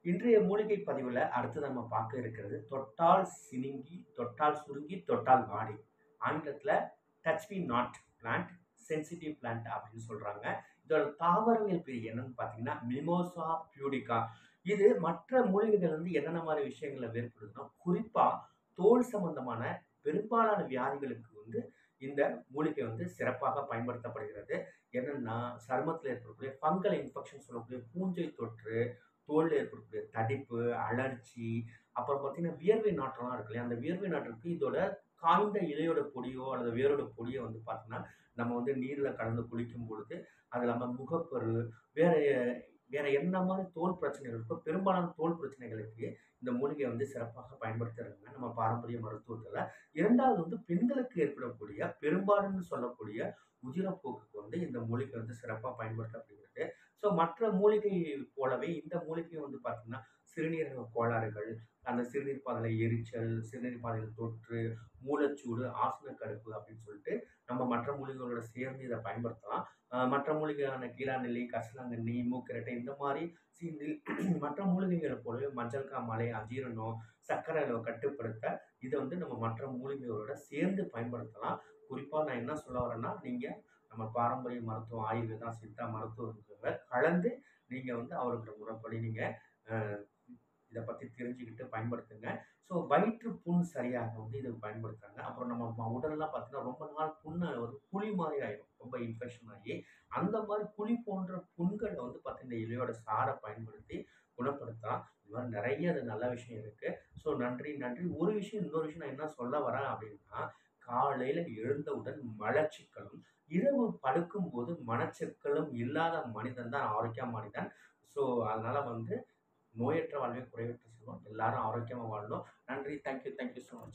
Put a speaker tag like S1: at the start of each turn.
S1: இன்றைய மூலிகை பதிவுல அடுத்து நம்ம பார்க்க இருக்கிறது தொட்டால் சினுங்கி, தொட்டால் சுருங்கி, தொட்டால் வாடி. ஆங்கிலத்துல touch me not plant, sensitive plant அப்படின்னு சொல்றாங்க. இதோட தாவரவியல் பேர் என்னன்னு பார்த்தீங்கன்னா, மிமோசா பியூடிகா. இது மற்ற மூலிகைகள் வந்து என்னென்ன மாதிரி விஷயங்கள வேறுபடுதுன்னா, குறிப்பா தோல் சம்பந்தமான பெரும்பாலான வியாதிகளுக்கு வந்து இந்த மூலிகை வந்து சிறப்பாக பயன்படுத்தப்படுகிறது. என்னன்னா, சருமத்தில ஏற்படக்கூடிய ஃபங்கல் இன்ஃபெக்ஷன் சொல்லக்கூடிய பூஞ்சை தொற்று, தோல்ல ஏற்படக்கூடிய தடிப்பு, அலர்ஜி, அப்புறம் பார்த்தீங்கன்னா, வியர்வை நாற்றம்லாம் இருக்கு இல்லையா? அந்த வியர்வை நாற்றத்துக்கு இதோட காய்ந்த இலையோட பொடியோ அல்லது வேரோட பொடியோ வந்து பார்த்தீங்கன்னா, நம்ம வந்து நீர்ல கலந்து குளிக்கும் பொழுது, அது இல்லாம முகப்பரு, வேற வேற என்ன மாரி தோல் பிரச்சனைகள் இருக்கோ, பெரும்பாலான தோல் பிரச்சனைகளுக்கு இந்த மூலிகை வந்து சிறப்பாக பயன்படுத்துறாங்க நம்ம பாரம்பரிய மருத்துவத்துல. 2வது வந்து பெண்களுக்கு ஏற்படக்கூடிய பெரும்பாலும்னு சொல்லக்கூடிய உதிரப்போக்குக்கு வந்து இந்த மூலிகை வந்து சிறப்பா பயன்படுத்தப்படுகிறது. ஸோ மற்ற மூலிகை போலவே இந்த மூலிகையும் வந்து பார்த்தீங்கன்னா, சிறுநீரக கோளாறுகள், அந்த சிறுநீர் பாதையில எரிச்சல், சிறுநீர் பாதையில தொற்று, மூலச்சூடு, ஆசன கடுப்பு அப்படின்னு சொல்லிட்டு நம்ம மற்ற மூலிகைகளோட சேர்ந்து இத பயன்படுத்தலாம். மற்ற மூலிகையான கீழாநெல்லி, கரிசலாங்கண்ணி, மூக்கிரட்டை இந்த மாரி சீந்து மற்ற மூலிகைகள் போலவே மஞ்சள் காமாலை, அஜீரணம், சர்க்கரை அளவை கட்டுப்படுத்த இத வந்து நம்ம மற்ற மூலிகைகளோட சேர்ந்து பயன்படுத்தலாம். குறிப்பா நான் என்ன சொல்ல வரேன்னா, நீங்க நம்ம பாரம்பரிய மருத்துவம், ஆயுர்வேதா, சித்தா மருத்துவர்கள கலந்து நீங்க வந்து அவர்களோட முறைப்படி நீங்க அ இத பத்தி தெரிஞ்சுக்கிட்டு பயன்படுத்துங்க. ஸோ வயிற்று புண் சரியாக வந்து இத பயன்படுத்துறாங்க. அப்புறம் நம்ம உடல்லாம் பார்த்தீங்கன்னா, ரொம்ப நாள் புண்ணு ஒரு குழி மாரி ஆயிடும். ரொம்ப இன்ஃபெக்ஷன் ஆகி, அந்த மாரி குழி போன்ற புண்கள வந்து பார்த்தீங்கன்னா, இந்த இலையோட சார பயன்படுத்தி குணப்படுத்தலாம். இது மாரி நெறைய அது நல்ல விஷயம் இருக்கு. ஸோ நன்றி, நன்றி. ஒரு விஷயம் இன்னொரு விஷயம் நான் என்ன சொல்ல வரேன் அப்டின்னா, காலையில எழுந்தவுடன் மலச்சிக்கலும், இரவு படுக்கும்போது மனச்சிக்கலும் இல்லாத மனிதன் தான் ஆரோக்கிய மனிதன். ஸோ அதனால வந்து நோயற்ற வாழ்வே குறைவற்ற செல்வம். எல்லாரும் ஆரோக்கியமா வாழணும். நன்றி. Thank you. Thank you so much.